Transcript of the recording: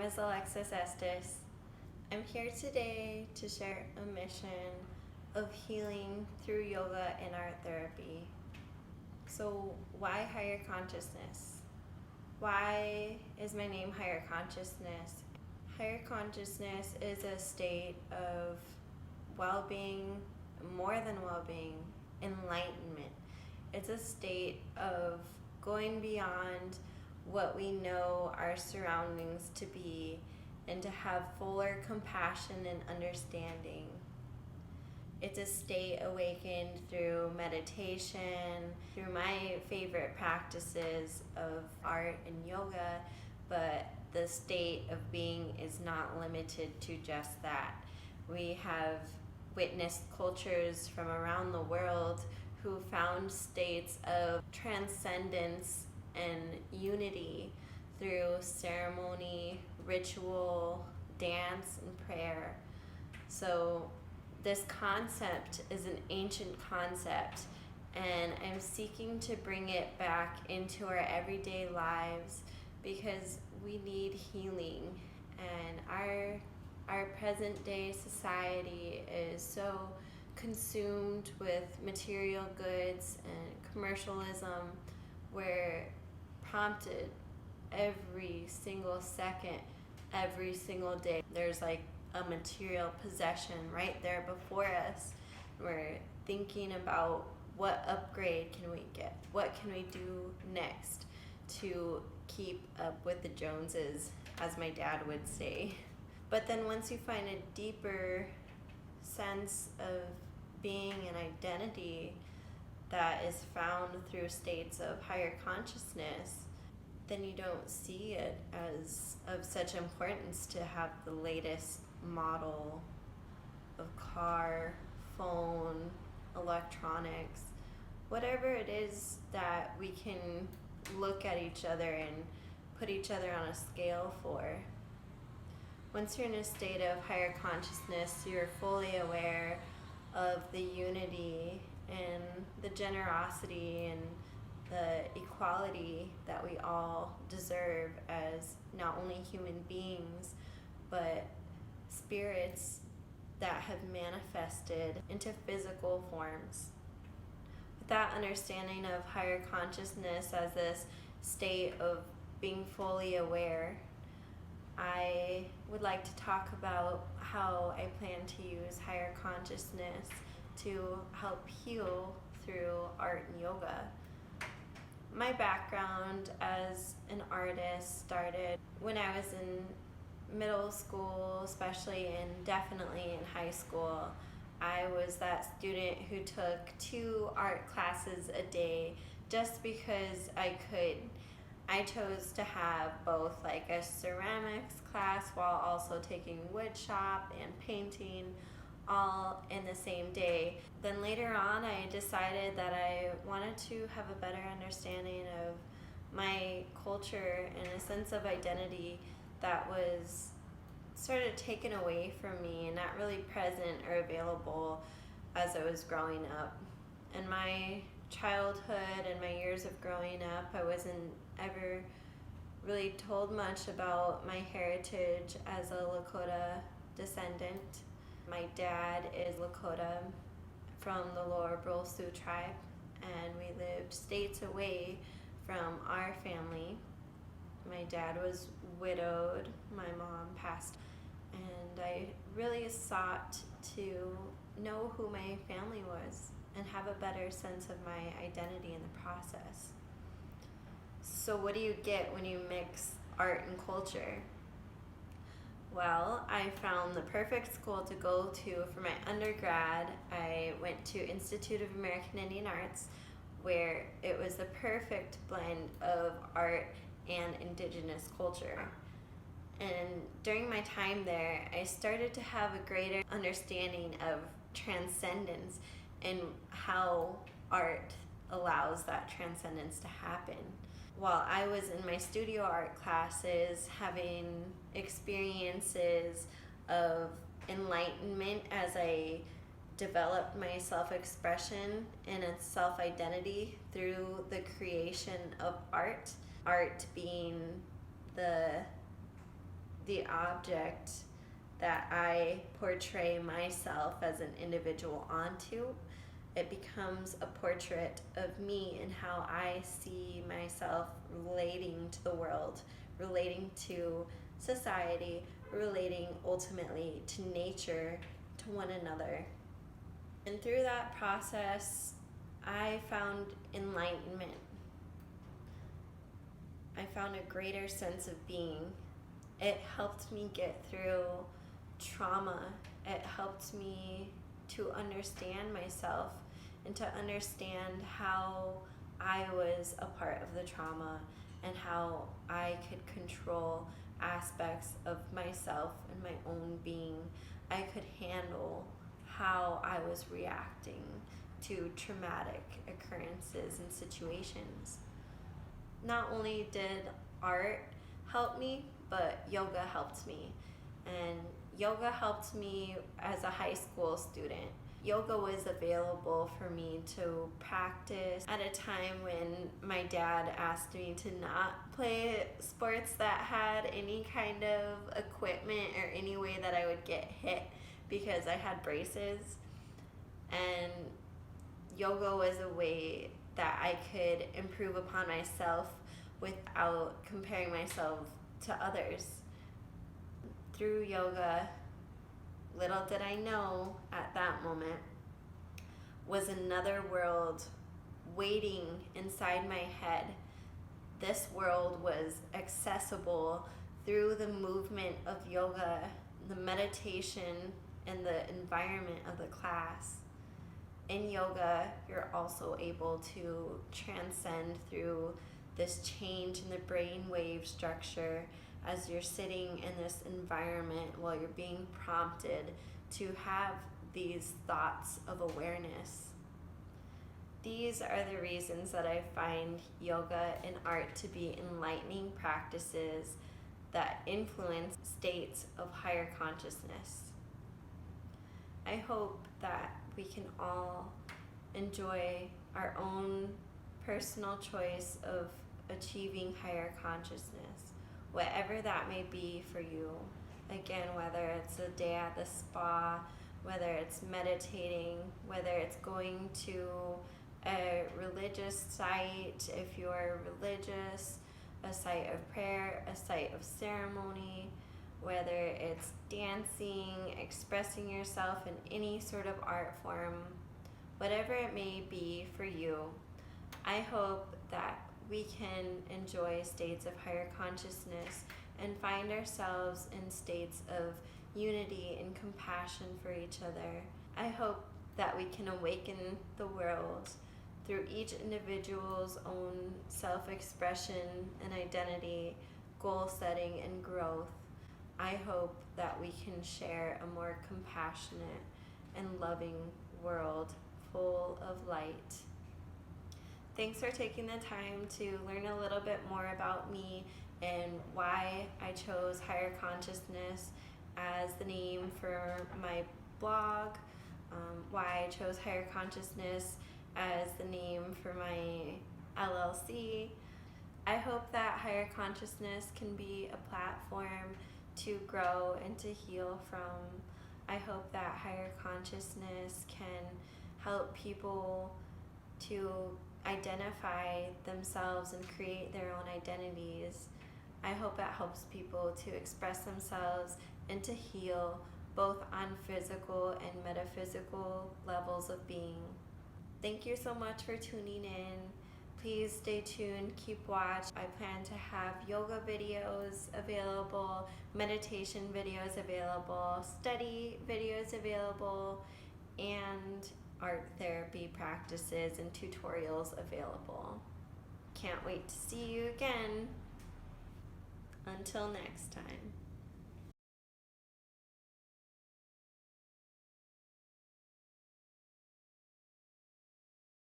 is Alexis Estes. I'm here today to share a mission of healing through yoga and art therapy. So why higher consciousness? Why is my name Higher Consciousness? Higher consciousness is a state of well-being, more than well-being, enlightenment. It's a state of going beyond what we know our surroundings to be and to have fuller compassion and understanding. It's a state awakened through meditation, through my favorite practices of art and yoga, but the state of being is not limited to just that. We have witnessed cultures from around the world who found states of transcendence and unity through ceremony, ritual, dance, and prayer. So this concept is an ancient concept, and I'm seeking to bring it back into our everyday lives because we need healing, and our present day society is so consumed with material goods and commercialism. We're prompted every single second, every single day. There's like a material possession right there before us. We're thinking about what upgrade can we get? What can we do next to keep up with the Joneses, as my dad would say. But then once you find a deeper sense of being and identity that is found through states of higher consciousness, then you don't see it as of such importance to have the latest model of car, phone, electronics, whatever it is that we can look at each other and put each other on a scale for. Once you're in a state of higher consciousness, you're fully aware of the unity and the generosity and the equality that we all deserve as not only human beings, but spirits that have manifested into physical forms. With that understanding of higher consciousness as this state of being fully aware, I would like to talk about how I plan to use higher consciousness to help heal through art and yoga. My background as an artist started when I was in middle school, especially, and definitely in high school. I was that student who took 2 art classes a day just because I could. I chose to have both like a ceramics class while also taking wood shop and painting all in the same day. Then later on I decided that I wanted to have a better understanding of my culture and a sense of identity that was sort of taken away from me and not really present or available as I was growing up. In my childhood and my years of growing up, I wasn't ever really told much about my heritage as a Lakota descendant. My dad is Lakota from the Lower Brule Sioux tribe, and we lived states away from our family. My dad was widowed, my mom passed, and I really sought to know who my family was and have a better sense of my identity in the process. So what do you get when you mix art and culture? Well, I found the perfect school to go to for my undergrad. I went to Institute of American Indian Arts, where it was the perfect blend of art and indigenous culture. And during my time there, I started to have a greater understanding of transcendence and how art allows that transcendence to happen. While I was in my studio art classes having experiences of enlightenment as I developed my self-expression and a self-identity through the creation of art being the the object that I portray myself as an individual onto. It becomes a portrait of me and how I see myself relating to the world, relating to society, relating ultimately to nature, to one another. And through that process, I found enlightenment. I found a greater sense of being. It helped me get through trauma. It helped me to understand myself and to understand how I was a part of the trauma and how I could control aspects of myself and my own being. I could handle how I was reacting to traumatic occurrences and situations. Not only did art help me, but yoga helped me. And yoga helped me as a high school student. Yoga was available for me to practice at a time when my dad asked me to not play sports that had any kind of equipment or any way that I would get hit because I had braces. And yoga was a way that I could improve upon myself without comparing myself to others. Through yoga, little did I know at that moment, was another world waiting inside my head. This world was accessible through the movement of yoga, the meditation, and the environment of the class. In yoga, you're also able to transcend through this change in the brainwave structure as you're sitting in this environment while you're being prompted to have these thoughts of awareness. These are the reasons that I find yoga and art to be enlightening practices that influence states of higher consciousness. I hope that we can all enjoy our own personal choice of achieving higher consciousness, whatever that may be for you. Again, whether it's a day at the spa, whether it's meditating, whether it's going to a religious site, if you're religious, a site of prayer, a site of ceremony, whether it's dancing, expressing yourself in any sort of art form, whatever it may be for you, I hope that we can enjoy states of higher consciousness and find ourselves in states of unity and compassion for each other. I hope that we can awaken the world through each individual's own self-expression and identity, goal setting, and growth. I hope that we can share a more compassionate and loving world full of light. Thanks for taking the time to learn a little bit more about me and why I chose Higher Consciousness as the name for my blog, why I chose Higher Consciousness as the name for my LLC. I hope that Higher Consciousness can be a platform to grow and to heal from. I hope that Higher Consciousness can help people to identify themselves and create their own identities. I hope it helps people to express themselves and to heal both on physical and metaphysical levels of being. Thank you so much for tuning in. Please stay tuned, keep watch. I plan to have yoga videos available, meditation videos available, study videos available, and art therapy practices and tutorials available. Can't wait to see you again. Until next time.